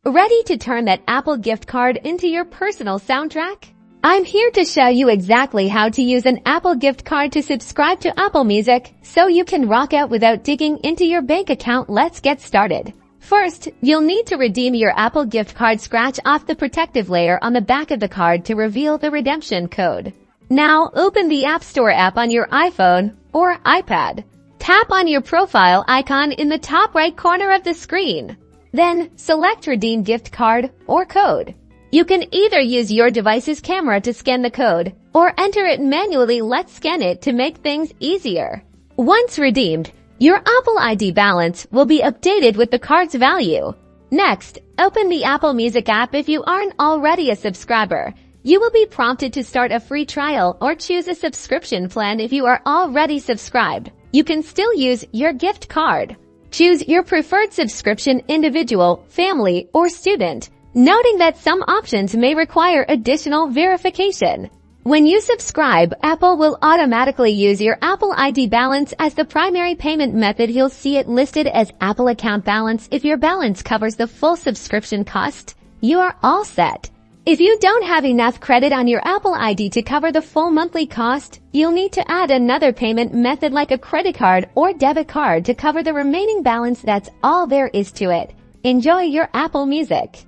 Ready to turn that Apple gift card into your personal soundtrack? I'm here to show you exactly how to use an Apple gift card to subscribe to Apple Music so you can rock out without digging into your bank account. Let's get started. First, you'll need to redeem your Apple gift card. Scratch off the protective layer on the back of the card to reveal the redemption code. Now, open the App Store app on your iPhone or iPad. Tap on your profile icon in the top right corner of the screen. Then, select Redeem Gift Card or Code. You can either use your device's camera to scan the code or enter it manually. Let's scan it to make things easier. Once redeemed, your Apple ID balance will be updated with the card's value. Next, open the Apple Music app. If you aren't already a subscriber, you will be prompted to start a free trial or choose a subscription plan. If you are already subscribed, you can still use your gift card. Choose your preferred subscription: individual, family, or student, noting that some options may require additional verification. When you subscribe, Apple will automatically use your Apple ID balance as the primary payment method. You'll see it listed as Apple account balance. If your balance covers the full subscription cost, you are all set. If you don't have enough credit on your Apple ID to cover the full monthly cost, you'll need to add another payment method like a credit card or debit card to cover the remaining balance. That's all there is to it. Enjoy your Apple Music.